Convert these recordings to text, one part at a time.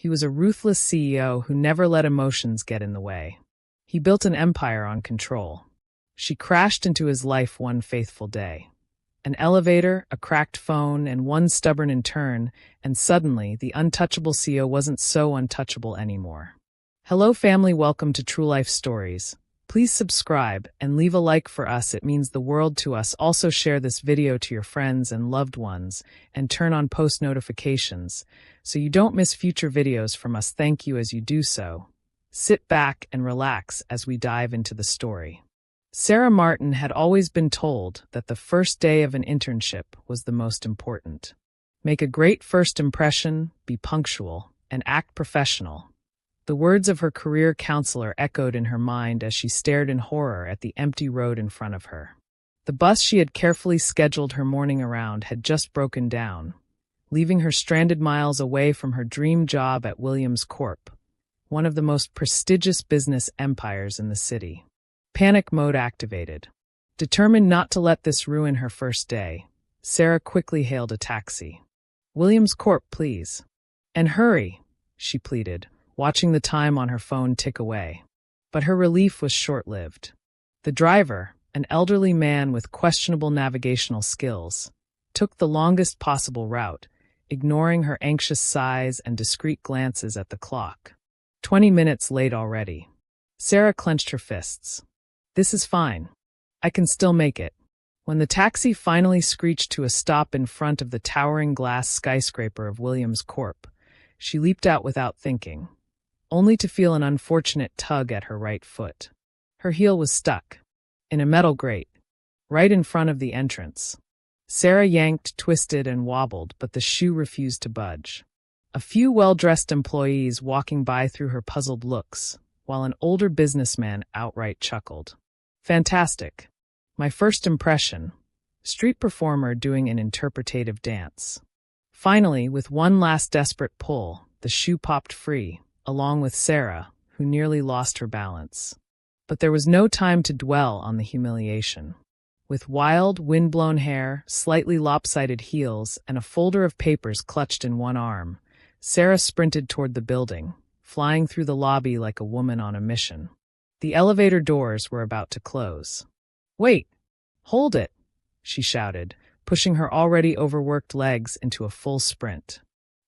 He was a ruthless CEO who never let emotions get in the way. He built an empire on control. She crashed into his life one faithful day. An elevator, a cracked phone, and one stubborn intern, and suddenly the untouchable CEO wasn't so untouchable anymore. Hello family, welcome to True Life Stories. Please subscribe and leave a like for us, it means the world to us. Also share this video to your friends and loved ones and turn on post notifications so you don't miss future videos from us. Thank you as you do so. Sit back and relax as we dive into the story. Sarah Martin had always been told that the first day of an internship was the most important. Make a great first impression, be punctual, and act professional. The words of her career counselor echoed in her mind as she stared in horror at the empty road in front of her. The bus she had carefully scheduled her morning around had just broken down, leaving her stranded miles away from her dream job at Williams Corp, one of the most prestigious business empires in the city. Panic mode activated. Determined not to let this ruin her first day, Sarah quickly hailed a taxi. "Williams Corp, please." "And hurry," she pleaded, watching the time on her phone tick away. But her relief was short-lived. The driver, an elderly man with questionable navigational skills, took the longest possible route, ignoring her anxious sighs and discreet glances at the clock. 20 minutes late already. Sarah clenched her fists. "This is fine. I can still make it." When the taxi finally screeched to a stop in front of the towering glass skyscraper of Williams Corp, she leaped out without thinking, only to feel an unfortunate tug at her right foot. Her heel was stuck in a metal grate, right in front of the entrance. Sarah yanked, twisted, and wobbled, but the shoe refused to budge. A few well-dressed employees walking by threw her puzzled looks, while an older businessman outright chuckled. "Fantastic. My first impression." Street performer doing an interpretative dance. Finally, with one last desperate pull, the shoe popped free, along with Sarah, who nearly lost her balance. But there was no time to dwell on the humiliation. With wild, wind-blown hair, slightly lopsided heels, and a folder of papers clutched in one arm, Sarah sprinted toward the building, flying through the lobby like a woman on a mission. The elevator doors were about to close. "Wait! Hold it!" she shouted, pushing her already overworked legs into a full sprint.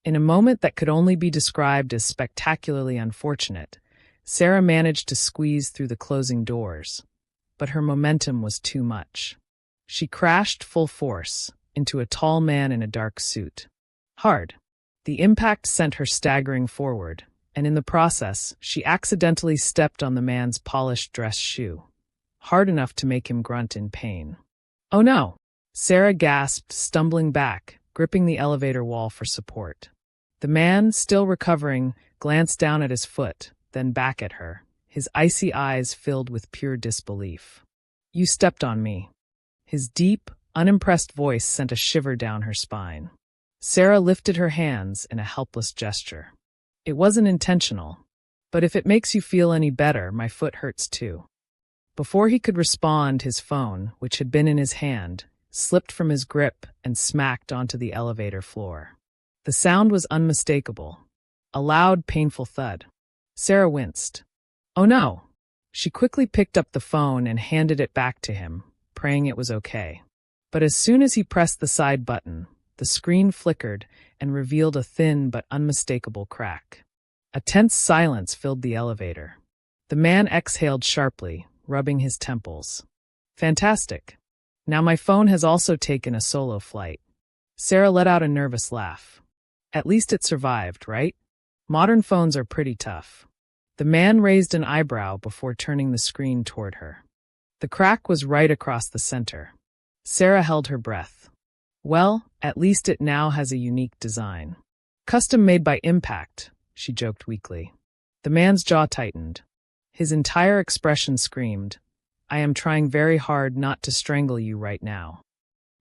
In a moment that could only be described as spectacularly unfortunate, Sarah managed to squeeze through the closing doors, but her momentum was too much. She crashed full force into a tall man in a dark suit. Hard. The impact sent her staggering forward, and in the process, she accidentally stepped on the man's polished dress shoe, hard enough to make him grunt in pain. "Oh no!" Sarah gasped, stumbling back, gripping the elevator wall for support. The man, still recovering, glanced down at his foot, then back at her, his icy eyes filled with pure disbelief. "You stepped on me." His deep, unimpressed voice sent a shiver down her spine. Sarah lifted her hands in a helpless gesture. "It wasn't intentional. But if it makes you feel any better, my foot hurts too." Before he could respond, his phone, which had been in his hand, slipped from his grip and smacked onto the elevator floor. The sound was unmistakable. A loud, painful thud. Sarah winced. "Oh no!" She quickly picked up the phone and handed it back to him, praying it was okay. But as soon as he pressed the side button, the screen flickered and revealed a thin but unmistakable crack. A tense silence filled the elevator. The man exhaled sharply, rubbing his temples. "Fantastic. Now my phone has also taken a solo flight." Sarah let out a nervous laugh. "At least it survived, right? Modern phones are pretty tough." The man raised an eyebrow before turning the screen toward her. The crack was right across the center. Sarah held her breath. "Well, at least it now has a unique design. Custom made by Impact," she joked weakly. The man's jaw tightened. His entire expression screamed, "I am trying very hard not to strangle you right now."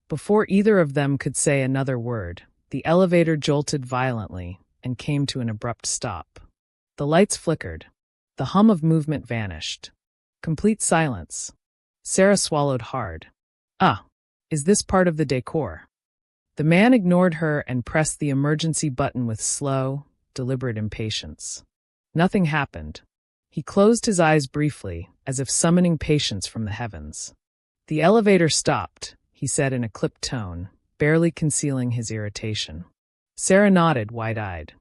Before either of them could say another word, the elevator jolted violently and came to an abrupt stop. The lights flickered. The hum of movement vanished. Complete silence. Sarah swallowed hard. "Ah, is this part of the decor?" The man ignored her and pressed the emergency button with slow, deliberate impatience. Nothing happened. He closed his eyes briefly, as if summoning patience from the heavens. The elevator stopped, he said in a clipped tone, barely concealing his irritation. Sarah nodded, wide-eyed.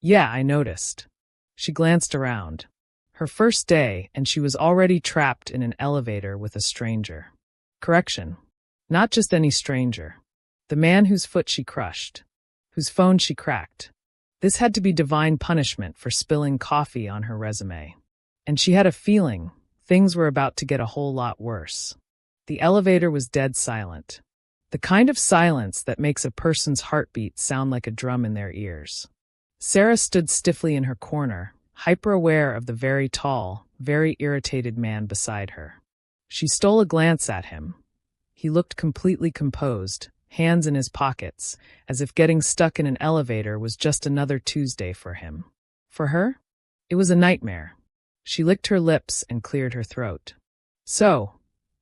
Yeah, I noticed. She glanced around. Her first day, and she was already trapped in an elevator with a stranger. Correction. Not just any stranger. The man whose foot she crushed. Whose phone she cracked. This had to be divine punishment for spilling coffee on her resume. And she had a feeling things were about to get a whole lot worse. The elevator was dead silent. The kind of silence that makes a person's heartbeat sound like a drum in their ears. Sarah stood stiffly in her corner, hyper-aware of the very tall, very irritated man beside her. She stole a glance at him. He looked completely composed, hands in his pockets, as if getting stuck in an elevator was just another Tuesday for him. For her? It was a nightmare. She licked her lips and cleared her throat. So,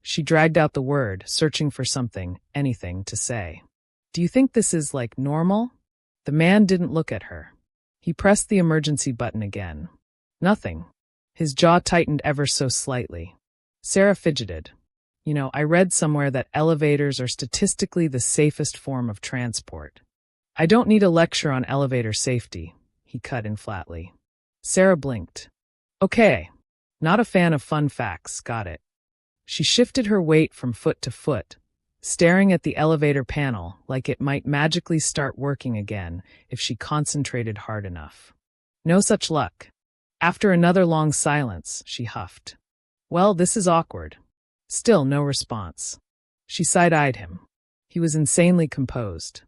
she dragged out the word, searching for something, anything, to say. Do you think this is, like, normal? The man didn't look at her. He pressed the emergency button again. Nothing. His jaw tightened ever so slightly. Sarah fidgeted. You know, I read somewhere that elevators are statistically the safest form of transport. I don't need a lecture on elevator safety, he cut in flatly. Sarah blinked. Okay. Not a fan of fun facts, got it. She shifted her weight from foot to foot, staring at the elevator panel like it might magically start working again if she concentrated hard enough. No such luck. After another long silence, she huffed. Well, this is awkward. Still no response. She side-eyed him. He was insanely composed.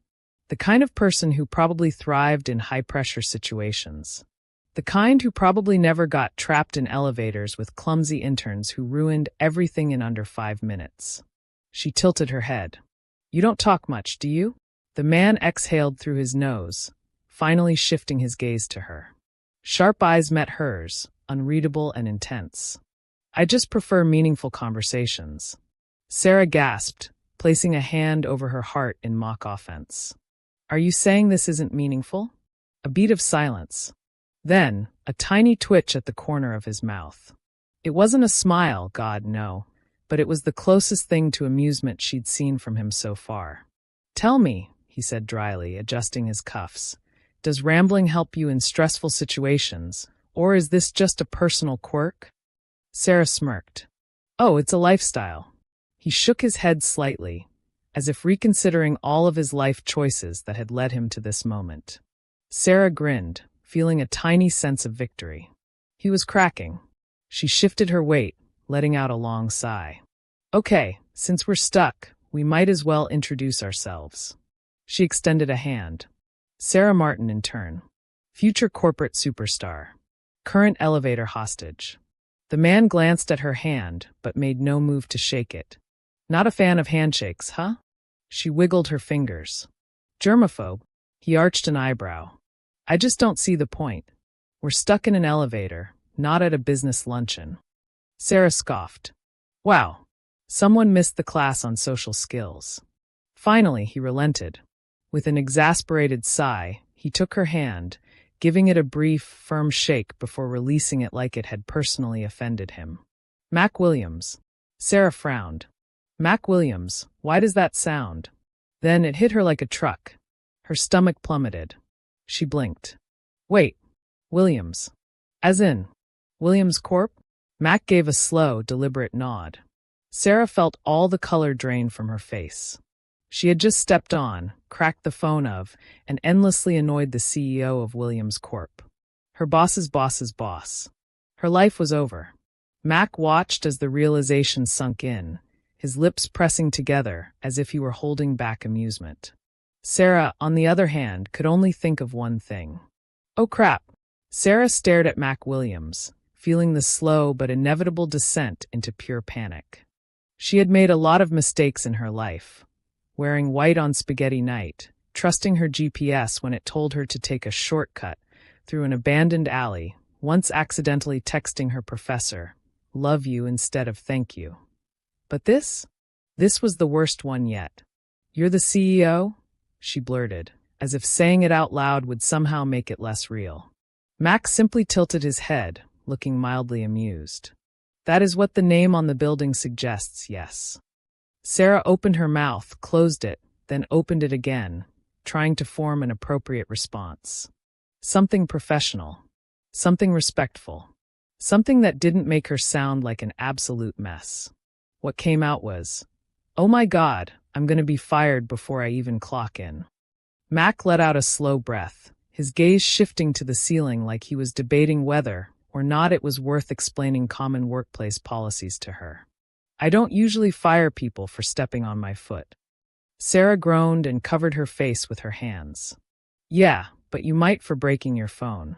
The kind of person who probably thrived in high-pressure situations. The kind who probably never got trapped in elevators with clumsy interns who ruined everything in under 5 minutes. She tilted her head. You don't talk much, do you? The man exhaled through his nose, finally shifting his gaze to her. Sharp eyes met hers, unreadable and intense. I just prefer meaningful conversations. Sarah gasped, placing a hand over her heart in mock offense. Are you saying this isn't meaningful? A beat of silence. Then, a tiny twitch at the corner of his mouth. It wasn't a smile, God, no, but it was the closest thing to amusement she'd seen from him so far. Tell me, he said dryly, adjusting his cuffs, does rambling help you in stressful situations, or is this just a personal quirk? Sarah smirked. Oh, it's a lifestyle. He shook his head slightly, as if reconsidering all of his life choices that had led him to this moment. Sarah grinned, feeling a tiny sense of victory. He was cracking. She shifted her weight, letting out a long sigh. Okay, since we're stuck, we might as well introduce ourselves. She extended a hand. Sarah Martin, intern. Future corporate superstar. Current elevator hostage. The man glanced at her hand, but made no move to shake it. Not a fan of handshakes, huh? She wiggled her fingers. Germaphobe. He arched an eyebrow. I just don't see the point. We're stuck in an elevator, not at a business luncheon. Sarah scoffed. Wow. Someone missed the class on social skills. Finally, he relented. With an exasperated sigh, he took her hand, giving it a brief, firm shake before releasing it like it had personally offended him. Mac Williams. Sarah frowned. Mac Williams, why does that sound? Then it hit her like a truck. Her stomach plummeted. She blinked. Wait. Williams. As in, Williams Corp? Mac gave a slow, deliberate nod. Sarah felt all the color drain from her face. She had just stepped on, cracked the phone of, and endlessly annoyed the CEO of Williams Corp. Her boss's boss's boss. Her life was over. Mac watched as the realization sunk in, his lips pressing together as if he were holding back amusement. Sarah, on the other hand, could only think of one thing. Oh crap. Sarah stared at Mac Williams, feeling the slow but inevitable descent into pure panic. She had made a lot of mistakes in her life. Wearing white on spaghetti night, trusting her GPS when it told her to take a shortcut through an abandoned alley, once accidentally texting her professor, "Love you" instead of "thank you." But this was the worst one yet. You're the CEO? She blurted, as if saying it out loud would somehow make it less real. Max simply tilted his head, looking mildly amused. That is what the name on the building suggests, yes. Sarah opened her mouth, closed it, then opened it again, trying to form an appropriate response. Something professional. Something respectful. Something that didn't make her sound like an absolute mess. What came out was, "Oh my God, I'm going to be fired before I even clock in." Mac let out a slow breath, his gaze shifting to the ceiling like he was debating whether or not it was worth explaining common workplace policies to her. "I don't usually fire people for stepping on my foot." Sarah groaned and covered her face with her hands. "Yeah, but you might for breaking your phone.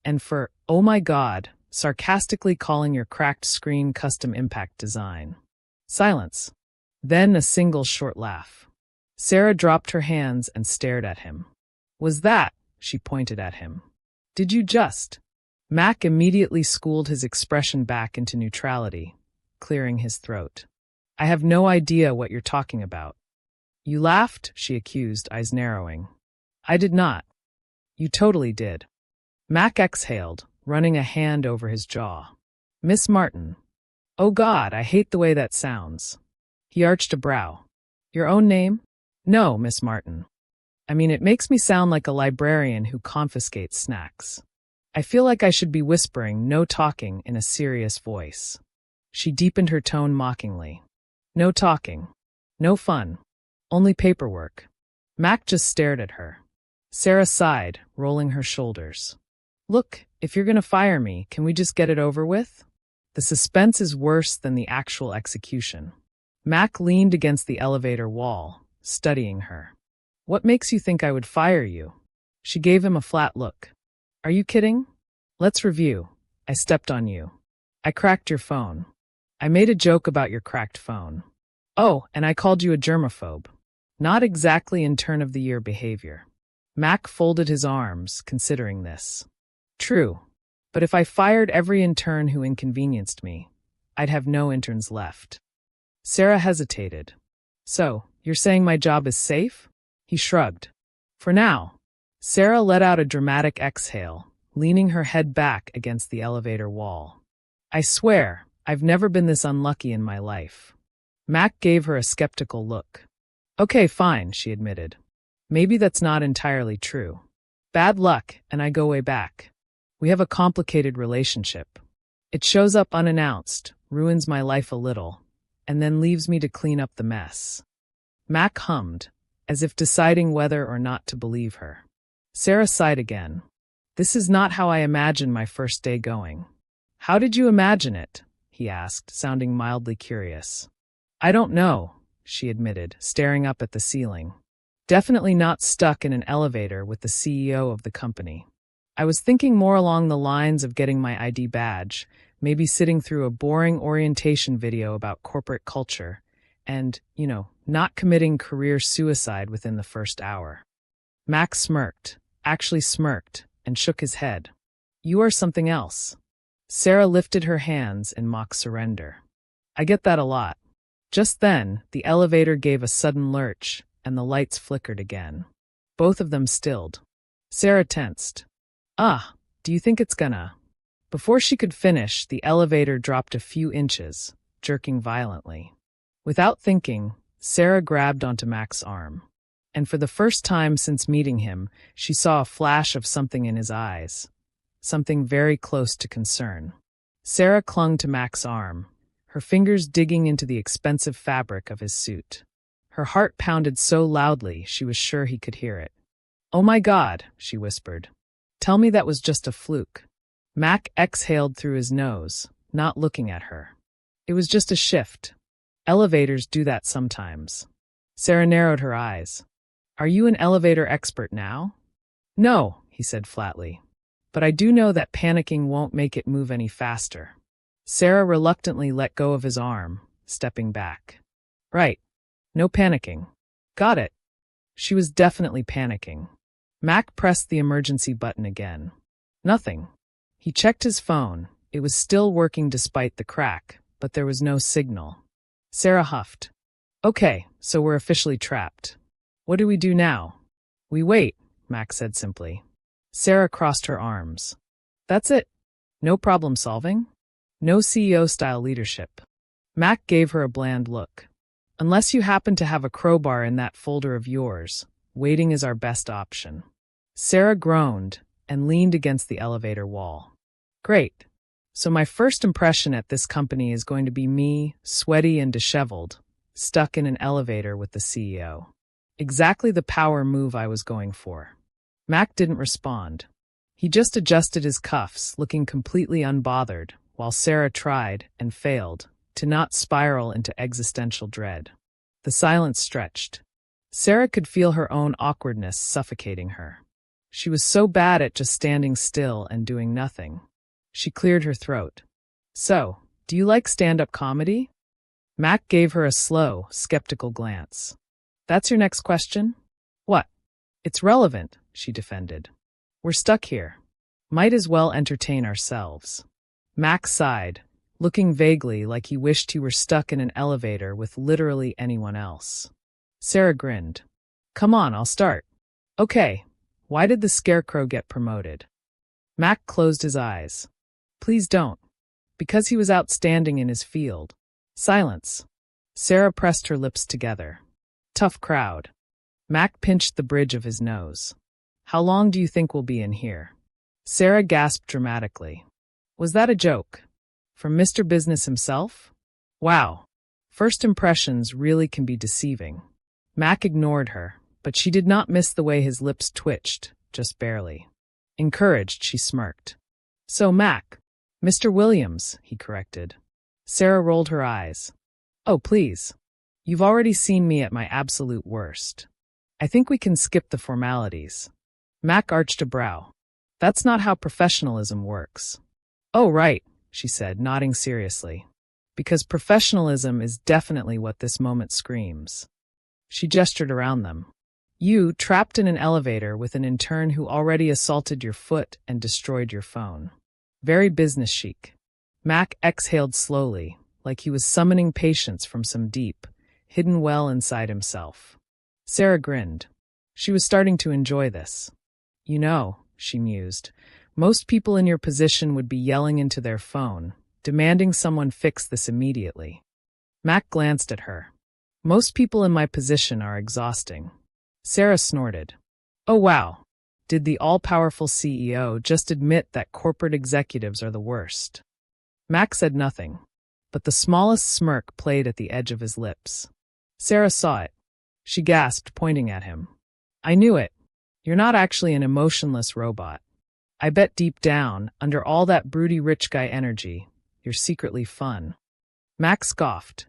And for, oh my God, sarcastically calling your cracked screen custom impact design." Silence. Then a single short laugh. Sarah dropped her hands and stared at him. "Was that?" She pointed at him. "Did you just?" Mac immediately schooled his expression back into neutrality, clearing his throat. "I have no idea what you're talking about." "You laughed?" she accused, eyes narrowing. "I did not." "You totally did." Mac exhaled, running a hand over his jaw. "Miss Martin." "Oh God, I hate the way that sounds." He arched a brow. "Your own name?" "No, Miss Martin. I mean, it makes me sound like a librarian who confiscates snacks. I feel like I should be whispering, no talking, in a serious voice." She deepened her tone mockingly. "No talking. No fun. Only paperwork." Mac just stared at her. Sarah sighed, rolling her shoulders. "Look, if you're going to fire me, can we just get it over with? The suspense is worse than the actual execution." Mac leaned against the elevator wall, studying her. "What makes you think I would fire you?" She gave him a flat look. "Are you kidding? Let's review. I stepped on you. I cracked your phone. I made a joke about your cracked phone. Oh, and I called you a germaphobe. Not exactly intern of the year behavior." Mac folded his arms, considering this. "True. But if I fired every intern who inconvenienced me, I'd have no interns left." Sarah hesitated. "So, you're saying my job is safe?" He shrugged. "For now." Sarah let out a dramatic exhale, leaning her head back against the elevator wall. "I swear, I've never been this unlucky in my life." Mac gave her a skeptical look. "Okay, fine," she admitted. "Maybe that's not entirely true. Bad luck, and I go way back. We have a complicated relationship. It shows up unannounced, ruins my life a little, and then leaves me to clean up the mess." Mac hummed, as if deciding whether or not to believe her. Sarah sighed again. "This is not how I imagined my first day going." "How did you imagine it?" he asked, sounding mildly curious. "I don't know," she admitted, staring up at the ceiling. "Definitely not stuck in an elevator with the CEO of the company. I was thinking more along the lines of getting my ID badge, maybe sitting through a boring orientation video about corporate culture, and, not committing career suicide within the first hour." Max smirked, actually smirked, and shook his head. "You are something else." Sarah lifted her hands in mock surrender. "I get that a lot." Just then, the elevator gave a sudden lurch, and the lights flickered again. Both of them stilled. Sarah tensed. Do you think it's gonna?" Before she could finish, the elevator dropped a few inches, jerking violently. Without thinking, Sarah grabbed onto Mac's arm. And for the first time since meeting him, she saw a flash of something in his eyes. Something very close to concern. Sarah clung to Mac's arm, her fingers digging into the expensive fabric of his suit. Her heart pounded so loudly she was sure he could hear it. "Oh my God," she whispered. "Tell me that was just a fluke." Mac exhaled through his nose, not looking at her. "It was just a shift. Elevators do that sometimes." Sarah narrowed her eyes. "Are you an elevator expert now?" "No," he said flatly. "But I do know that panicking won't make it move any faster." Sarah reluctantly let go of his arm, stepping back. "Right. No panicking. Got it." She was definitely panicking. Mac pressed the emergency button again. Nothing. He checked his phone. It was still working despite the crack, but there was no signal. Sarah huffed. "Okay, so we're officially trapped. What do we do now?" "We wait," Mac said simply. Sarah crossed her arms. That's it. No problem solving? No CEO-style leadership. Mac gave her a bland look. Unless you happen to have a crowbar in that folder of yours, waiting is our best option. Sarah groaned and leaned against the elevator wall. Great. So my first impression at this company is going to be me, sweaty and disheveled, stuck in an elevator with the CEO. Exactly the power move I was going for. Mac didn't respond. He just adjusted his cuffs, looking completely unbothered, while Sarah tried, and failed, to not spiral into existential dread. The silence stretched. Sarah could feel her own awkwardness suffocating her. She was so bad at just standing still and doing nothing. She cleared her throat. So, do you like stand-up comedy? Mac gave her a slow, skeptical glance. That's your next question? What? It's relevant, she defended. We're stuck here. Might as well entertain ourselves. Mac sighed, looking vaguely like he wished he were stuck in an elevator with literally anyone else. Sarah grinned. Come on, I'll start. Okay, why did the scarecrow get promoted? Mac closed his eyes. Please don't. Because he was outstanding in his field. Silence. Sarah pressed her lips together. Tough crowd. Mac pinched the bridge of his nose. How long do you think we'll be in here? Sarah gasped dramatically. Was that a joke? From Mr. Business himself? Wow. First impressions really can be deceiving. Mac ignored her, but she did not miss the way his lips twitched, just barely. Encouraged, she smirked. So, Mac. Mr. Williams, he corrected. Sarah rolled her eyes. Oh, please. You've already seen me at my absolute worst. I think we can skip the formalities. Mac arched a brow. That's not how professionalism works. Oh, right, she said, nodding seriously. Because professionalism is definitely what this moment screams. She gestured around them. You, trapped in an elevator with an intern who already assaulted your foot and destroyed your phone. Very business chic. Mac exhaled slowly, like he was summoning patience from some deep, hidden well inside himself. Sarah grinned. She was starting to enjoy this. You know, she mused, most people in your position would be yelling into their phone, demanding someone fix this immediately. Mac glanced at her. Most people in my position are exhausting. Sarah snorted. Oh wow. Did the all-powerful CEO just admit that corporate executives are the worst? Mac said nothing, but the smallest smirk played at the edge of his lips. Sarah saw it. She gasped, pointing at him. I knew it. You're not actually an emotionless robot. I bet deep down, under all that broody rich guy energy, you're secretly fun. Mac scoffed.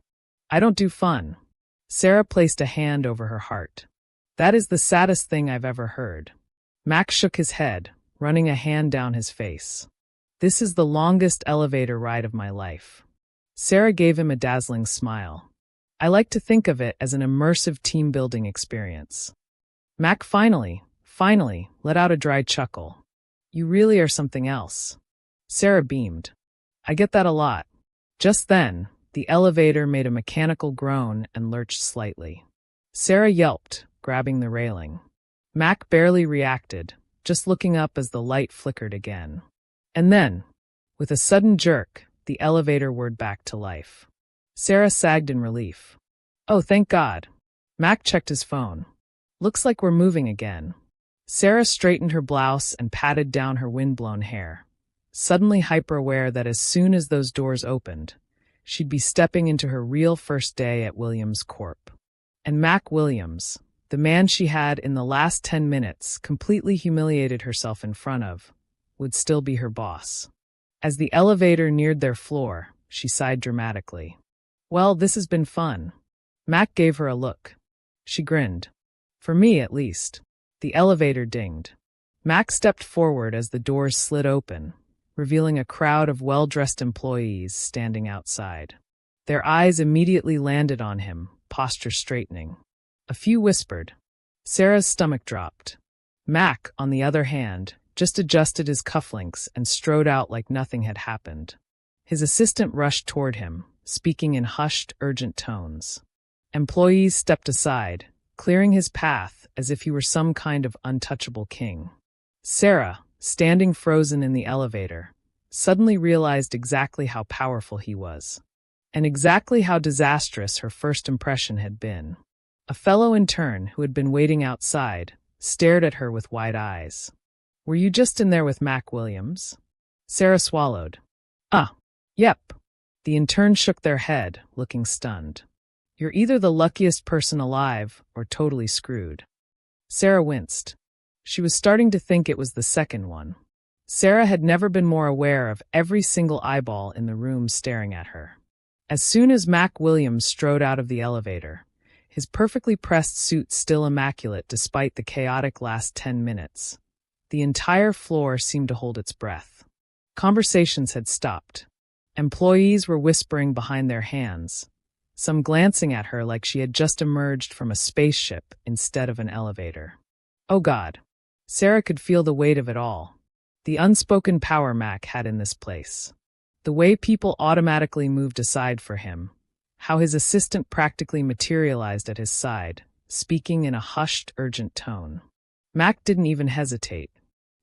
I don't do fun. Sarah placed a hand over her heart. That is the saddest thing I've ever heard. Mac shook his head, running a hand down his face. This is the longest elevator ride of my life. Sarah gave him a dazzling smile. I like to think of it as an immersive team-building experience. Mac finally let out a dry chuckle. You really are something else. Sarah beamed. I get that a lot. Just then, the elevator made a mechanical groan and lurched slightly. Sarah yelped, grabbing the railing. Mac barely reacted, just looking up as the light flickered again. And then, with a sudden jerk, the elevator whirred back to life. Sarah sagged in relief. Oh, thank God. Mac checked his phone. Looks like we're moving again. Sarah straightened her blouse and patted down her windblown hair, suddenly hyper-aware that as soon as those doors opened, she'd be stepping into her real first day at Williams Corp. And Mac Williams, the man she had in the last 10 minutes completely humiliated herself in front of, would still be her boss. As the elevator neared their floor, she sighed dramatically. Well, this has been fun. Mac gave her a look. She grinned. For me, at least. The elevator dinged. Mac stepped forward as the doors slid open, revealing a crowd of well-dressed employees standing outside. Their eyes immediately landed on him, posture straightening. A few whispered. Sarah's stomach dropped. Mac, on the other hand, just adjusted his cufflinks and strode out like nothing had happened. His assistant rushed toward him, speaking in hushed, urgent tones. Employees stepped aside, clearing his path as if he were some kind of untouchable king. Sarah, standing frozen in the elevator, suddenly realized exactly how powerful he was, and exactly how disastrous her first impression had been. A fellow intern who had been waiting outside stared at her with wide eyes. "Were you just in there with Mac Williams?" Sarah swallowed. Yep." The intern shook their head, looking stunned. "You're either the luckiest person alive or totally screwed." Sarah winced. She was starting to think it was the second one. Sarah had never been more aware of every single eyeball in the room staring at her. As soon as Mac Williams strode out of the elevator, his perfectly pressed suit still immaculate despite the chaotic last 10 minutes, the entire floor seemed to hold its breath. Conversations had stopped. Employees were whispering behind their hands, some glancing at her like she had just emerged from a spaceship instead of an elevator. Oh God. Sarah could feel the weight of it all. The unspoken power Mac had in this place. The way people automatically moved aside for him. How his assistant practically materialized at his side, speaking in a hushed, urgent tone. Mac didn't even hesitate.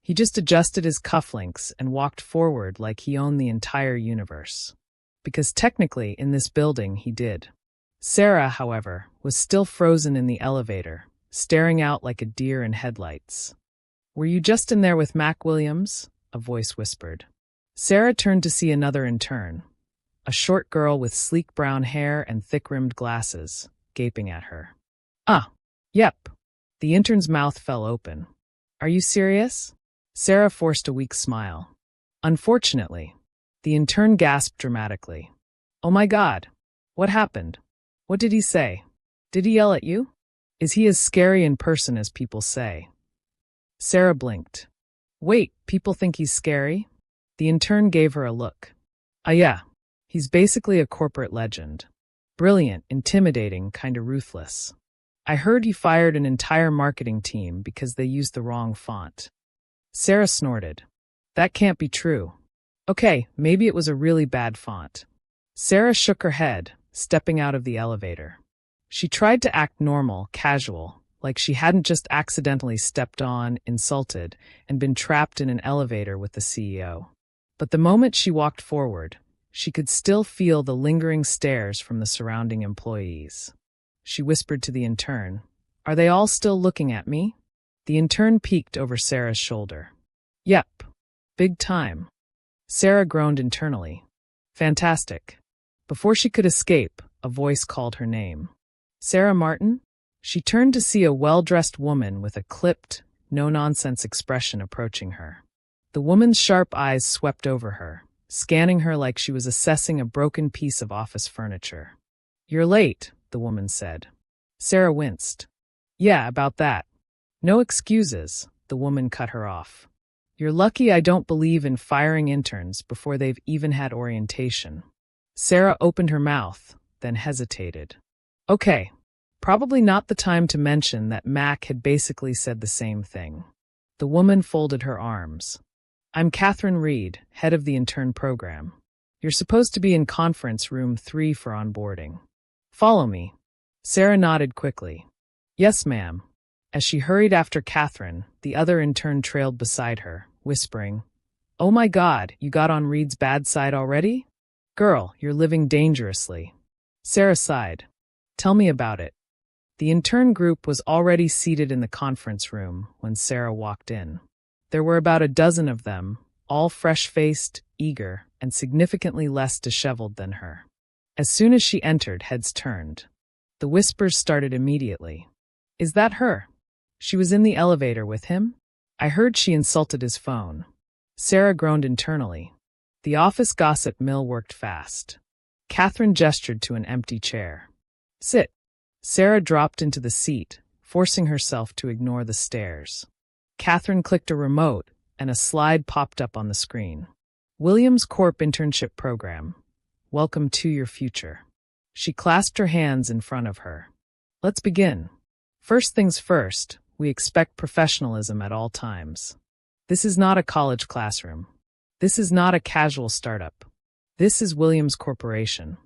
He just adjusted his cufflinks and walked forward like he owned the entire universe. Because technically, in this building, he did. Sarah, however, was still frozen in the elevator, staring out like a deer in headlights. "Were you just in there with Mac Williams?" a voice whispered. Sarah turned to see another intern, a short girl with sleek brown hair and thick-rimmed glasses, gaping at her. Yep." The intern's mouth fell open. "Are you serious?" Sarah forced a weak smile. "Unfortunately." The intern gasped dramatically. "Oh my God. What happened? What did he say? Did he yell at you? Is he as scary in person as people say?" Sarah blinked. "Wait, people think he's scary?" The intern gave her a look. Yeah. He's basically a corporate legend. Brilliant, intimidating, kinda ruthless. I heard he fired an entire marketing team because they used the wrong font." Sarah snorted. "That can't be true." "Okay, maybe it was a really bad font." Sarah shook her head, stepping out of the elevator. She tried to act normal, casual, like she hadn't just accidentally stepped on, insulted, and been trapped in an elevator with the CEO. But the moment she walked forward, she could still feel the lingering stares from the surrounding employees. She whispered to the intern, "Are they all still looking at me?" The intern peeked over Sarah's shoulder. "Yep. Big time." Sarah groaned internally. "Fantastic." Before she could escape, a voice called her name. "Sarah Martin?" She turned to see a well-dressed woman with a clipped, no-nonsense expression approaching her. The woman's sharp eyes swept over her, scanning her like she was assessing a broken piece of office furniture. "You're late," the woman said. Sarah winced. "Yeah, about that." "No excuses," the woman cut her off. "You're lucky I don't believe in firing interns before they've even had orientation." Sarah opened her mouth, then hesitated. Okay, probably not the time to mention that Mac had basically said the same thing. The woman folded her arms. "I'm Catherine Reed, head of the intern program. You're supposed to be in conference room 3 for onboarding. Follow me." Sarah nodded quickly. "Yes, ma'am." As she hurried after Catherine, the other intern trailed beside her, whispering, "Oh my God, you got on Reed's bad side already? Girl, you're living dangerously." Sarah sighed. "Tell me about it." The intern group was already seated in the conference room when Sarah walked in. There were about a dozen of them, all fresh-faced, eager, and significantly less disheveled than her. As soon as she entered, heads turned. The whispers started immediately. "Is that her? She was in the elevator with him? I heard she insulted his phone." Sarah groaned internally. The office gossip mill worked fast. Catherine gestured to an empty chair. "Sit." Sarah dropped into the seat, forcing herself to ignore the stares. Catherine clicked a remote, and a slide popped up on the screen. "Williams Corp Internship Program. Welcome to your future." She clasped her hands in front of her. "Let's begin. First things first, we expect professionalism at all times. This is not a college classroom. This is not a casual startup. This is Williams Corporation.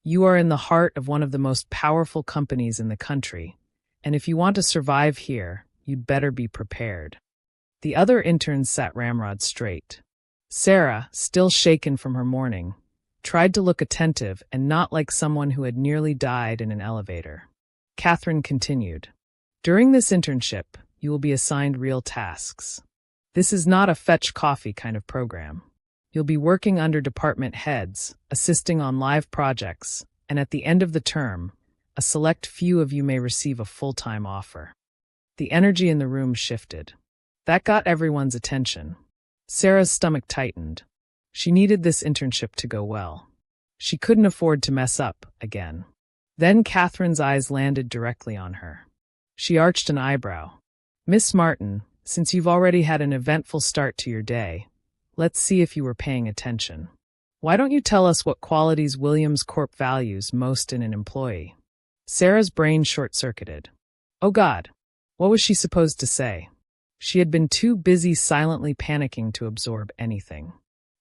You are in the heart of one of the most powerful companies in the country, and if you want to survive here, you'd better be prepared." The other interns sat ramrod straight. Sarah, still shaken from her morning, tried to look attentive and not like someone who had nearly died in an elevator. Catherine continued. During this internship, you will be assigned real tasks. This is not a fetch coffee kind of program. You'll be working under department heads, assisting on live projects, and at the end of the term, a select few of you may receive a full-time offer. The energy in the room shifted. That got everyone's attention. Sarah's stomach tightened. She needed this internship to go well. She couldn't afford to mess up again. Then Catherine's eyes landed directly on her. She arched an eyebrow. Miss Martin, since you've already had an eventful start to your day, let's see if you were paying attention. Why don't you tell us what qualities Williams Corp values most in an employee? Sarah's brain short-circuited. Oh God, what was she supposed to say? She had been too busy silently panicking to absorb anything.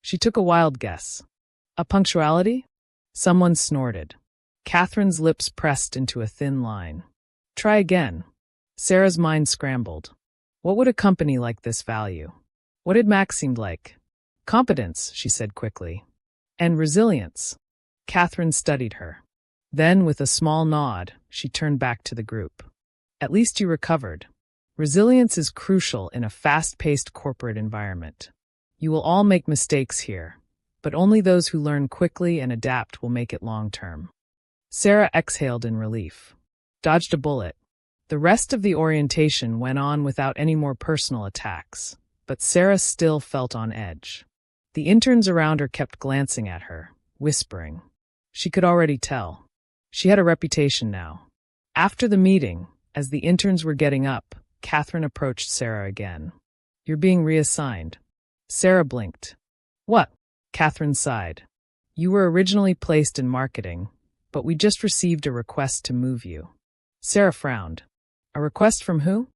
She took a wild guess. A punctuality? Someone snorted. Catherine's lips pressed into a thin line. Try again. Sarah's mind scrambled. What would a company like this value? What did Mac seem like? Competence, she said quickly. And resilience. Catherine studied her. Then, with a small nod, she turned back to the group. At least you recovered. Resilience is crucial in a fast-paced corporate environment. You will all make mistakes here, but only those who learn quickly and adapt will make it long-term. Sarah exhaled in relief. Dodged a bullet. The rest of the orientation went on without any more personal attacks, but Sarah still felt on edge. The interns around her kept glancing at her, whispering. She could already tell. She had a reputation now. After the meeting, as the interns were getting up, Catherine approached Sarah again. You're being reassigned. Sarah blinked. What? Catherine sighed. You were originally placed in marketing, but we just received a request to move you. Sarah frowned. A request from who?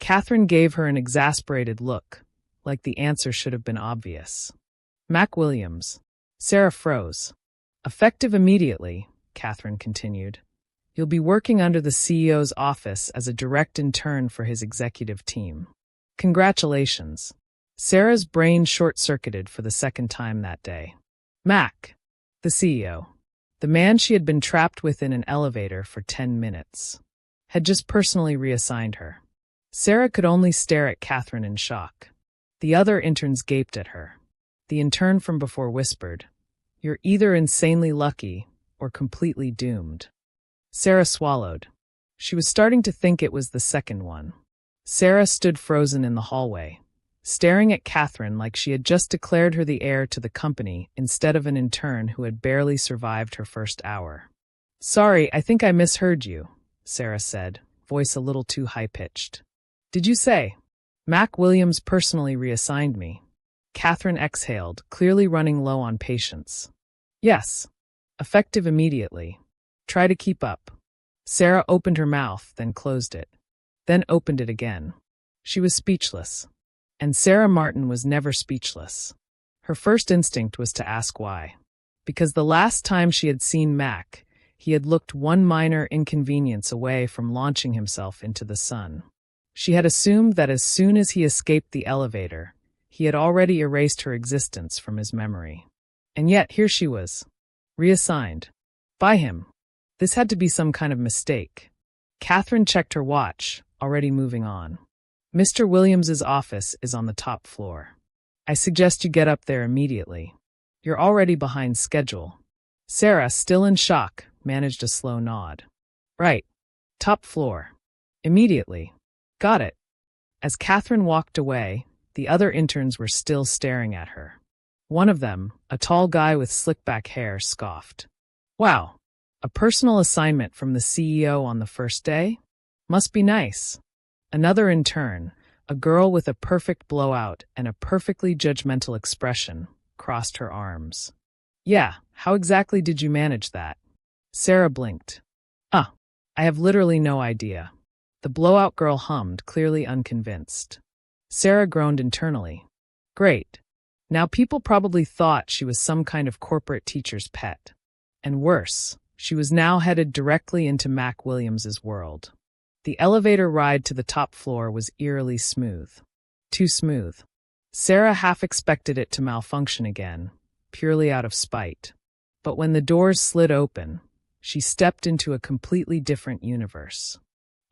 Catherine gave her an exasperated look, like the answer should have been obvious. Mac Williams. Sarah froze. Effective immediately, Catherine continued. You'll be working under the CEO's office as a direct intern for his executive team. Congratulations. Sarah's brain short-circuited for the second time that day. Mac, the CEO, the man she had been trapped with in an elevator for 10 minutes, had just personally reassigned her. Sarah could only stare at Catherine in shock. The other interns gaped at her. The intern from before whispered, You're either insanely lucky or completely doomed. Sarah swallowed. She was starting to think it was the second one. Sarah stood frozen in the hallway, staring at Catherine like she had just declared her the heir to the company instead of an intern who had barely survived her first hour. Sorry, I think I misheard you, Sarah said, voice a little too high-pitched. Did you say? Mac Williams personally reassigned me. Catherine exhaled, clearly running low on patience. Yes. Effective immediately. Try to keep up. Sarah opened her mouth, then closed it. Then opened it again. She was speechless. And Sarah Martin was never speechless. Her first instinct was to ask why. Because the last time she had seen Mac, he had looked one minor inconvenience away from launching himself into the sun. She had assumed that as soon as he escaped the elevator, he had already erased her existence from his memory. And yet here she was, reassigned. By him. This had to be some kind of mistake. Catherine checked her watch, already moving on. Mr. Williams's office is on the top floor. I suggest you get up there immediately. You're already behind schedule. Sarah, still in shock, managed a slow nod. Right. Top floor. Immediately. Got it. As Catherine walked away, the other interns were still staring at her. One of them, a tall guy with slick-back hair, scoffed. Wow. A personal assignment from the CEO on the first day? Must be nice. Another intern, a girl with a perfect blowout and a perfectly judgmental expression, crossed her arms. Yeah, how exactly did you manage that? Sarah blinked. I have literally no idea. The blowout girl hummed, clearly unconvinced. Sarah groaned internally. Great. Now people probably thought she was some kind of corporate teacher's pet. And worse, she was now headed directly into Mac Williams's world. The elevator ride to the top floor was eerily smooth. Too smooth. Sarah half expected it to malfunction again, purely out of spite. But when the doors slid open, she stepped into a completely different universe.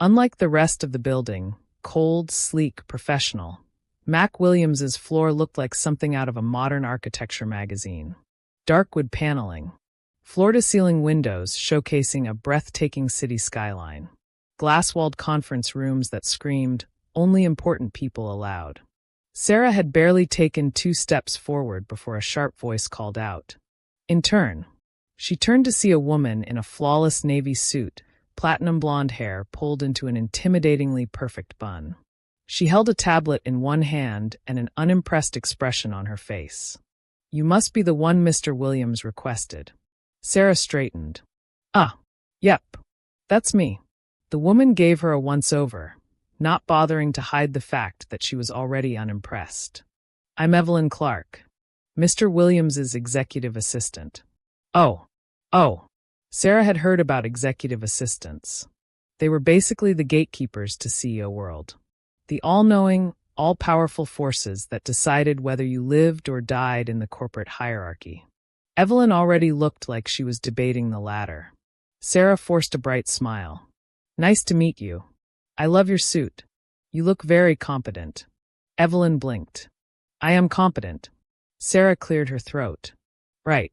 Unlike the rest of the building, cold, sleek, professional, Mac Williams's floor looked like something out of a modern architecture magazine. Dark wood paneling, floor-to-ceiling windows showcasing a breathtaking city skyline, glass-walled conference rooms that screamed, "Only important people allowed." Sarah had barely taken 2 steps forward before a sharp voice called out, "Intern." She turned to see a woman in a flawless navy suit, platinum blonde hair pulled into an intimidatingly perfect bun. She held a tablet in one hand and an unimpressed expression on her face. "You must be the one Mr. Williams requested." Sarah straightened. Yep. That's me." The woman gave her a once-over, not bothering to hide the fact that she was already unimpressed. "I'm Evelyn Clark, Mr. Williams's executive assistant." Oh. Sarah had heard about executive assistants. They were basically the gatekeepers to CEO world. The all-knowing, all-powerful forces that decided whether you lived or died in the corporate hierarchy. Evelyn already looked like she was debating the latter. Sarah forced a bright smile. "Nice to meet you. I love your suit. You look very competent." Evelyn blinked. "I am competent." Sarah cleared her throat. "Right.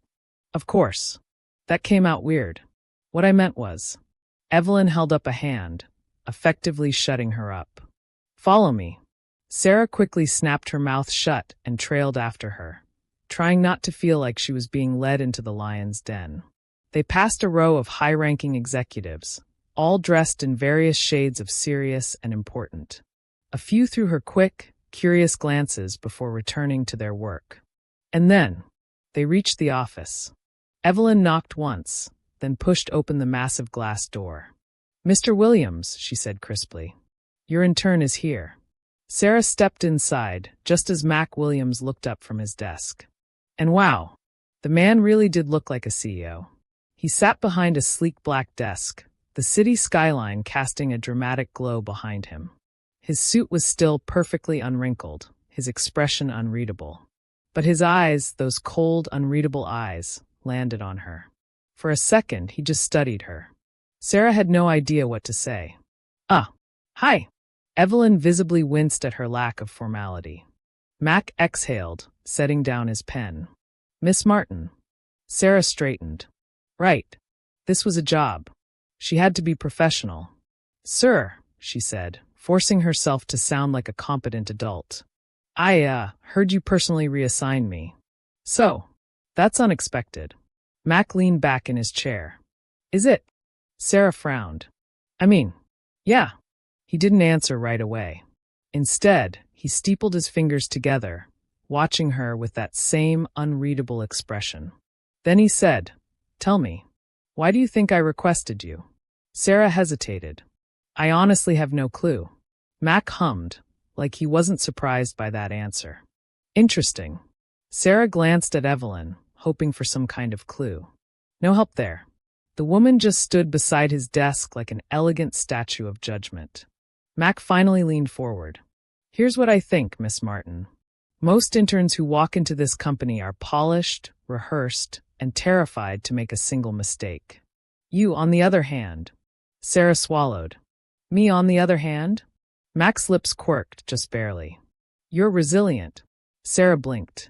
Of course. That came out weird. What I meant was..." Evelyn held up a hand, effectively shutting her up. "Follow me." Sarah quickly snapped her mouth shut and trailed after her, trying not to feel like she was being led into the lion's den. They passed a row of high-ranking executives, all dressed in various shades of serious and important. A few threw her quick, curious glances before returning to their work. And then, they reached the office. Evelyn knocked once, then pushed open the massive glass door. "Mr. Williams," she said crisply, "your intern is here." Sarah stepped inside, just as Mac Williams looked up from his desk. And wow, the man really did look like a CEO. He sat behind a sleek black desk, the city skyline casting a dramatic glow behind him. His suit was still perfectly unwrinkled, his expression unreadable. But his eyes, those cold, unreadable eyes, landed on her. For a second, he just studied her. Sarah had no idea what to say. Hi." Evelyn visibly winced at her lack of formality. Mac exhaled, setting down his pen. "Miss Martin." Sarah straightened. "Right. This was a job. She had to be professional." "Sir," she said, forcing herself to sound like a competent adult. I heard you personally reassign me." "So, that's unexpected." Mac leaned back in his chair. "Is it?" Sarah frowned. Yeah." He didn't answer right away. Instead, he steepled his fingers together, watching her with that same unreadable expression. Then he said, "Tell me, why do you think I requested you?" Sarah hesitated. "I honestly have no clue." Mac hummed, like he wasn't surprised by that answer. "Interesting." Sarah glanced at Evelyn, hoping for some kind of clue. No help there. The woman just stood beside his desk like an elegant statue of judgment. Mac finally leaned forward. "Here's what I think, Miss Martin. Most interns who walk into this company are polished, rehearsed, and terrified to make a single mistake. You, on the other hand..." Sarah swallowed. "Me, on the other hand?" Mac's lips quirked, just barely. "You're resilient." Sarah blinked.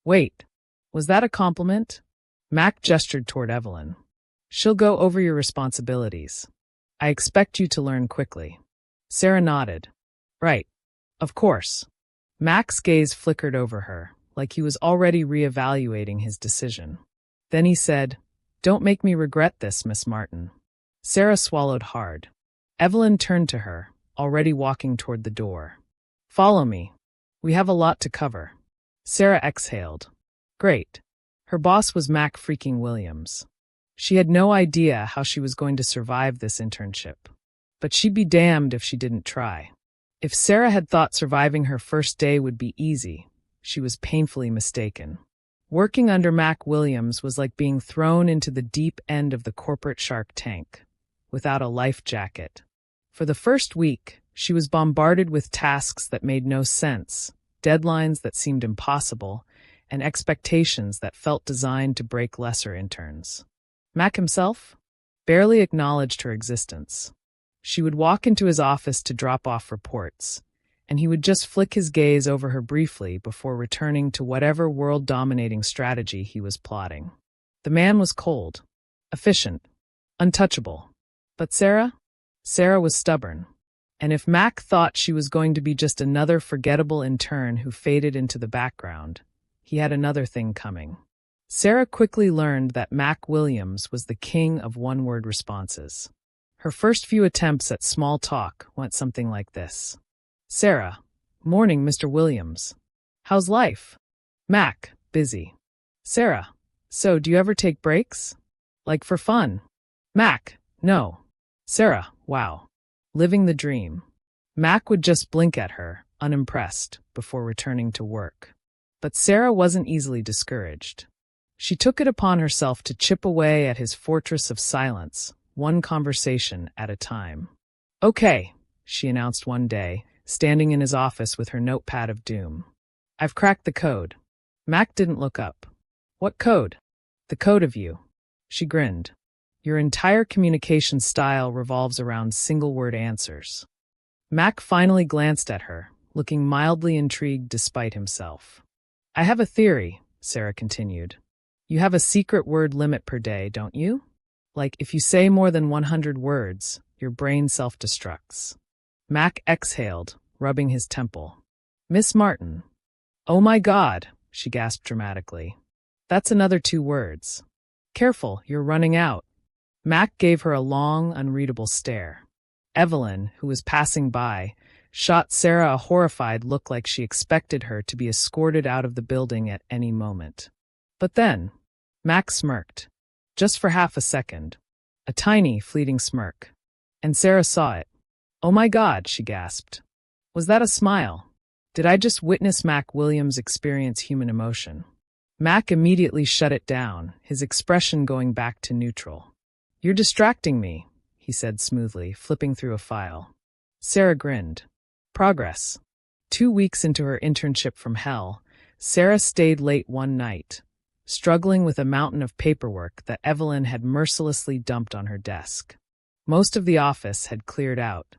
"Wait, was that a compliment?" Mac gestured toward Evelyn. "She'll go over your responsibilities. I expect you to learn quickly." Sarah nodded. "Right. Of course." Mac's gaze flickered over her, like he was already reevaluating his decision. Then he said, "Don't make me regret this, Miss Martin." Sarah swallowed hard. Evelyn turned to her, already walking toward the door. "Follow me. We have a lot to cover." Sarah exhaled. Great. Her boss was Mac freaking Williams. She had no idea how she was going to survive this internship. But she'd be damned if she didn't try. If Sarah had thought surviving her first day would be easy, she was painfully mistaken. Working under Mac Williams was like being thrown into the deep end of the corporate shark tank, without a life jacket. For the first week, She was bombarded with tasks that made no sense, deadlines that seemed impossible, and expectations that felt designed to break lesser interns. Mac himself barely acknowledged her existence. She would walk into his office to drop off reports, and he would just flick his gaze over her briefly before returning to whatever world-dominating strategy he was plotting. The man was cold, efficient, untouchable. But Sarah? Sarah was stubborn. And if Mac thought she was going to be just another forgettable intern who faded into the background, he had another thing coming. Sarah quickly learned that Mac Williams was the king of one-word responses. Her first few attempts at small talk went something like this. Sarah, morning, Mr. Williams. How's life? Mac, busy. Sarah, so do you ever take breaks? Like for fun? Mac, no. Sarah, wow. Living the dream. Mac would just blink at her, unimpressed, before returning to work. But Sarah wasn't easily discouraged. She took it upon herself to chip away at his fortress of silence, one conversation at a time. Okay, she announced one day, standing in his office with her notepad of doom. I've cracked the code. Mac didn't look up. What code? The code of you. She grinned. Your entire communication style revolves around single-word answers. Mac finally glanced at her, looking mildly intrigued despite himself. I have a theory, Sarah continued. You have a secret word limit per day, don't you? Like, if you say more than 100 words, your brain self-destructs. Mac exhaled, rubbing his temple. Miss Martin. Oh my God, she gasped dramatically. That's another 2 words. Careful, you're running out. Mac gave her a long, unreadable stare. Evelyn, who was passing by, shot Sarah a horrified look like she expected her to be escorted out of the building at any moment. But then, Mac smirked. Just for half a second. A tiny, fleeting smirk. And Sarah saw it. Oh my God, she gasped. Was that a smile? Did I just witness Mac Williams experience human emotion? Mac immediately shut it down, his expression going back to neutral. You're distracting me, he said smoothly, flipping through a file. Sarah grinned. Progress. 2 weeks into her internship from hell, Sarah stayed late one night, struggling with a mountain of paperwork that Evelyn had mercilessly dumped on her desk. Most of the office had cleared out.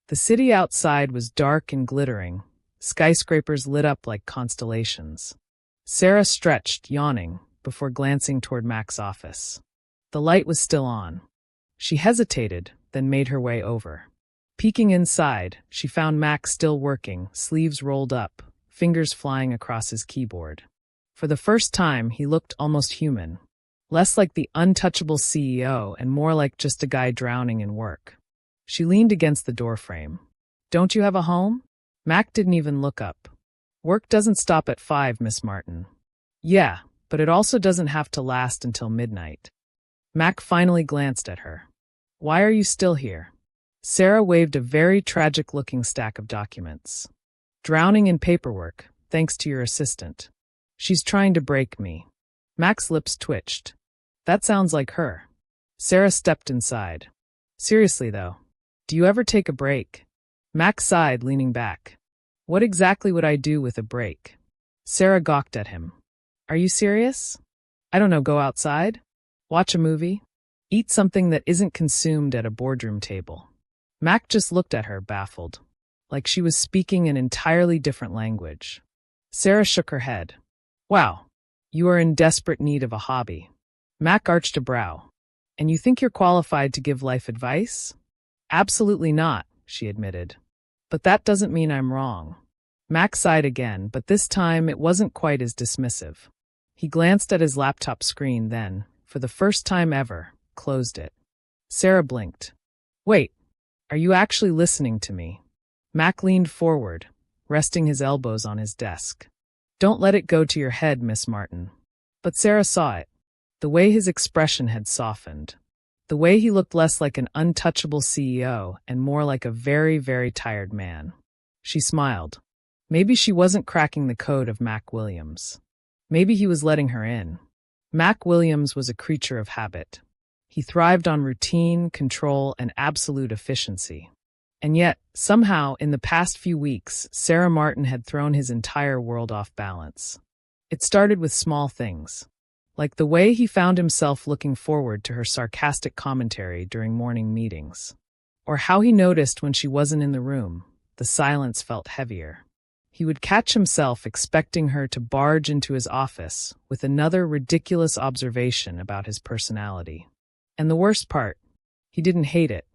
The city outside was dark and glittering, skyscrapers lit up like constellations. Sarah stretched, yawning, before glancing toward Mac's office. The light was still on. She hesitated, then made her way over. Peeking inside, she found Mac still working, sleeves rolled up, fingers flying across his keyboard. For the first time, he looked almost human. Less like the untouchable CEO and more like just a guy drowning in work. She leaned against the doorframe. Don't you have a home? Mac didn't even look up. Work doesn't stop at 5, Miss Martin. Yeah, but it also doesn't have to last until midnight. Mac finally glanced at her. Why are you still here? Sarah waved a very tragic-looking stack of documents. Drowning in paperwork, thanks to your assistant. She's trying to break me. Mac's lips twitched. That sounds like her. Sarah stepped inside. Seriously, though, do you ever take a break? Mac sighed, leaning back. What exactly would I do with a break? Sarah gawked at him. Are you serious? I don't know, go outside? Watch a movie? Eat something that isn't consumed at a boardroom table. Mac just looked at her, baffled, like she was speaking an entirely different language. Sarah shook her head. Wow, you are in desperate need of a hobby. Mac arched a brow. And you think you're qualified to give life advice? Absolutely not, she admitted. But that doesn't mean I'm wrong. Mac sighed again, but this time it wasn't quite as dismissive. He glanced at his laptop screen then, for the first time ever, closed it. Sarah blinked. Wait, are you actually listening to me? Mac leaned forward, resting his elbows on his desk. Don't let it go to your head, Miss Martin. But Sarah saw it. The way his expression had softened. The way he looked less like an untouchable CEO and more like a very, very tired man. She smiled. Maybe she wasn't cracking the code of Mac Williams. Maybe he was letting her in. Mac Williams was a creature of habit. He thrived on routine, control, and absolute efficiency. And yet, somehow, in the past few weeks, Sarah Martin had thrown his entire world off balance. It started with small things, like the way he found himself looking forward to her sarcastic commentary during morning meetings, or how he noticed when she wasn't in the room, the silence felt heavier. He would catch himself expecting her to barge into his office with another ridiculous observation about his personality. And the worst part, he didn't hate it.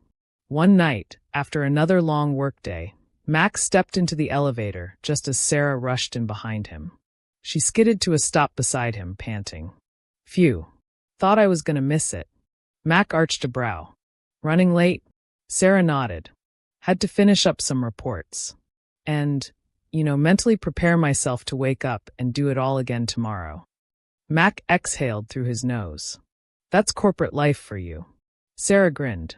One night, after another long workday, Max stepped into the elevator just as Sarah rushed in behind him. She skidded to a stop beside him, panting. Phew. Thought I was gonna miss it. Mac arched a brow. Running late? Sarah nodded. Had to finish up some reports. And, mentally prepare myself to wake up and do it all again tomorrow. Mac exhaled through his nose. That's corporate life for you. Sarah grinned.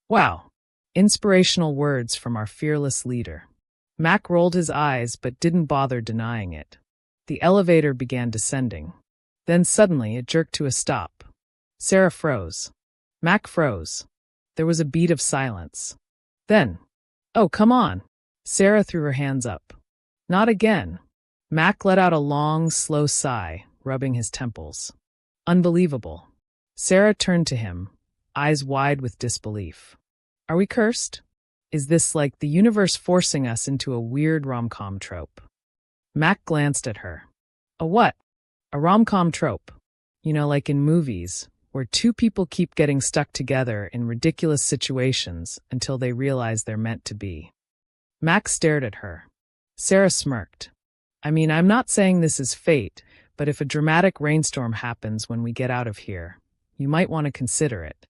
Wow. Inspirational words from our fearless leader. Mac rolled his eyes but didn't bother denying it. The elevator began descending. Then suddenly it jerked to a stop. Sarah froze. Mac froze. There was a beat of silence. Then, oh, come on. Sarah threw her hands up. Not again. Mac let out a long, slow sigh, rubbing his temples. Unbelievable. Sarah turned to him, eyes wide with disbelief. Are we cursed? Is this like the universe forcing us into a weird rom-com trope? Mac glanced at her. A what? A rom-com trope. Like in movies, where two people keep getting stuck together in ridiculous situations until they realize they're meant to be. Mac stared at her. Sarah smirked. I'm not saying this is fate, but if a dramatic rainstorm happens when we get out of here, you might want to consider it.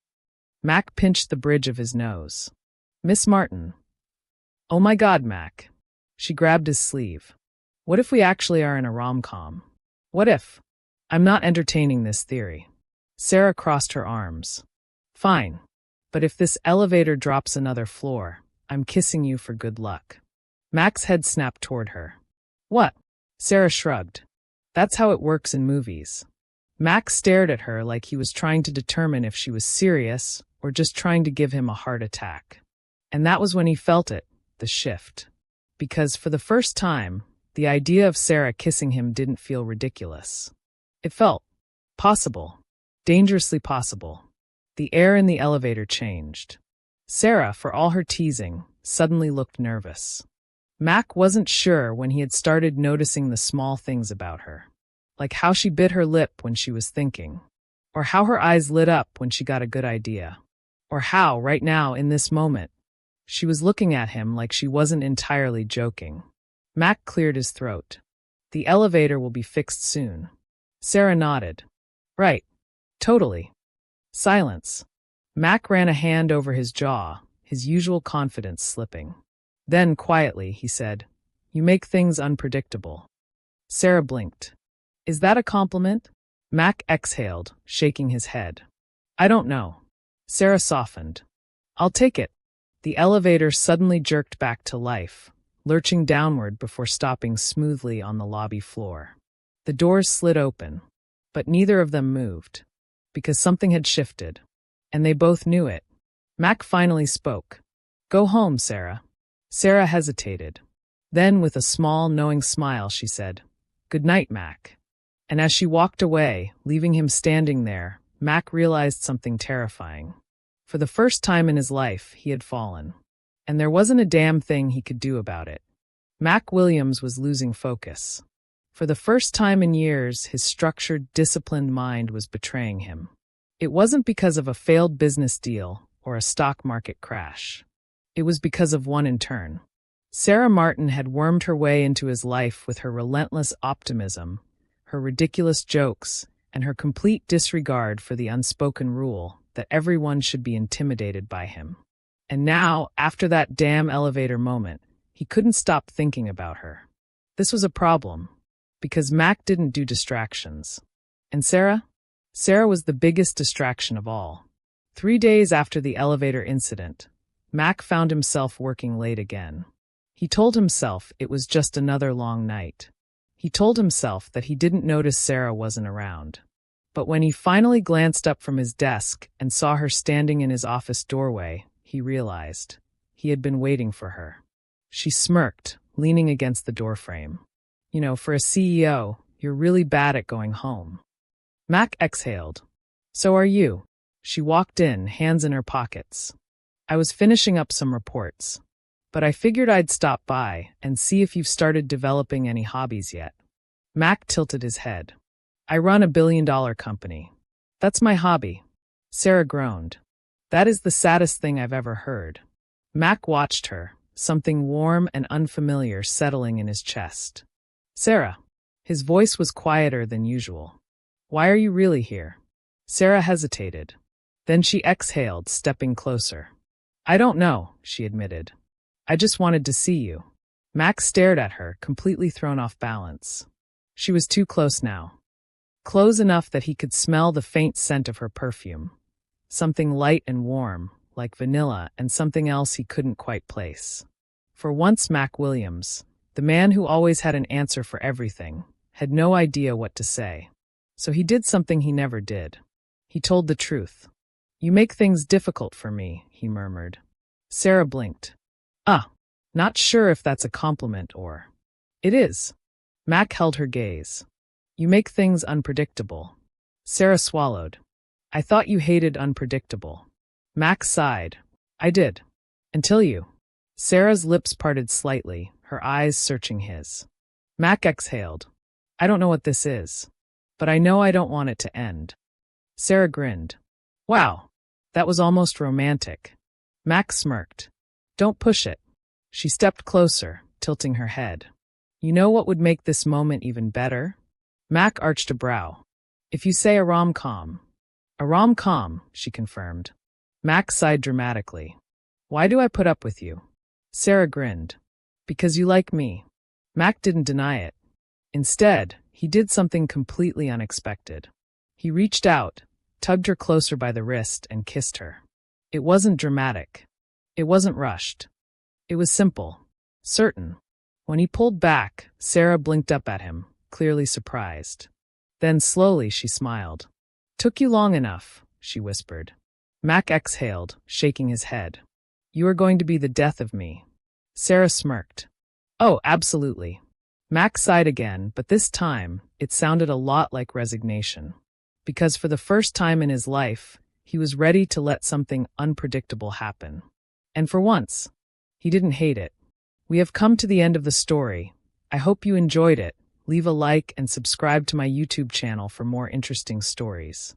Mac pinched the bridge of his nose. Miss Martin. Oh my God, Mac. She grabbed his sleeve. What if we actually are in a rom-com? What if? I'm not entertaining this theory. Sarah crossed her arms. Fine. But if this elevator drops another floor, I'm kissing you for good luck. Mac's head snapped toward her. What? Sarah shrugged. That's how it works in movies. Mac stared at her like he was trying to determine if she was serious or just trying to give him a heart attack. And that was when he felt it, the shift. Because for the first time, the idea of Sarah kissing him didn't feel ridiculous. It felt possible, dangerously possible. The air in the elevator changed. Sarah, for all her teasing, suddenly looked nervous. Mac wasn't sure when he had started noticing the small things about her, like how she bit her lip when she was thinking, or how her eyes lit up when she got a good idea, or how, right now, in this moment, she was looking at him like she wasn't entirely joking. Mac cleared his throat. The elevator will be fixed soon. Sarah nodded. Right. Totally. Silence. Mac ran a hand over his jaw, his usual confidence slipping. Then, quietly, he said, You make things unpredictable. Sarah blinked. Is that a compliment? Mac exhaled, shaking his head. I don't know. Sarah softened. I'll take it. The elevator suddenly jerked back to life, lurching downward before stopping smoothly on the lobby floor. The doors slid open, but neither of them moved, because something had shifted, and they both knew it. Mac finally spoke. Go home, Sarah. Sarah hesitated. Then, with a small, knowing smile, she said, Good night, Mac. And as she walked away, leaving him standing there, Mac realized something terrifying. For the first time in his life, he had fallen. And there wasn't a damn thing he could do about it. Mac Williams was losing focus. For the first time in years, his structured, disciplined mind was betraying him. It wasn't because of a failed business deal or a stock market crash. It was because of one intern. Sarah Martin had wormed her way into his life with her relentless optimism, her ridiculous jokes, and her complete disregard for the unspoken rule that everyone should be intimidated by him. And now, after that damn elevator moment, he couldn't stop thinking about her. This was a problem, because Mac didn't do distractions. And Sarah? Sarah was the biggest distraction of all. 3 days after the elevator incident, Mac found himself working late again. He told himself it was just another long night. He told himself that he didn't notice Sarah wasn't around. But when he finally glanced up from his desk and saw her standing in his office doorway, he realized, He had been waiting for her. She smirked, leaning against the doorframe. You know, for a CEO, you're really bad at going home. Mac exhaled. So are you. She walked in, hands in her pockets. I was finishing up some reports, but I figured I'd stop by and see if you've started developing any hobbies yet. Mac tilted his head. I run a billion-dollar company. That's my hobby. Sarah groaned. That is the saddest thing I've ever heard. Mac watched her, something warm and unfamiliar settling in his chest. Sarah. His voice was quieter than usual. Why are you really here? Sarah hesitated. Then she exhaled, stepping closer. I don't know, she admitted. I just wanted to see you. Mac stared at her, completely thrown off balance. She was too close now. Close enough that he could smell the faint scent of her perfume. Something light and warm, like vanilla, and something else he couldn't quite place. For once, Mac Williams, the man who always had an answer for everything, had no idea what to say. So he did something he never did. He told the truth. You make things difficult for me, he murmured. Sarah blinked. Not sure if that's a compliment or... It is. Mac held her gaze. You make things unpredictable. Sarah swallowed. I thought you hated unpredictable. Mac sighed. I did. Until you. Sarah's lips parted slightly, her eyes searching his. Mac exhaled. I don't know what this is, but I know I don't want it to end. Sarah grinned. Wow, that was almost romantic. Mac smirked. Don't push it. She stepped closer, tilting her head. You know what would make this moment even better? Mac arched a brow. If you say a rom-com. A rom-com, she confirmed. Mac sighed dramatically. Why do I put up with you? Sarah grinned. Because you like me. Mac didn't deny it. Instead, he did something completely unexpected. He reached out, tugged her closer by the wrist, and kissed her. It wasn't dramatic. It wasn't rushed. It was simple, certain. When he pulled back, Sarah blinked up at him, clearly surprised. Then slowly she smiled. Took you long enough, she whispered. Mac exhaled, shaking his head. You are going to be the death of me. Sarah smirked. Oh, absolutely. Mac sighed again, but this time, it sounded a lot like resignation. Because for the first time in his life, he was ready to let something unpredictable happen. And for once, he didn't hate it. We have come to the end of the story. I hope you enjoyed it. Leave a like and subscribe to my YouTube channel for more interesting stories.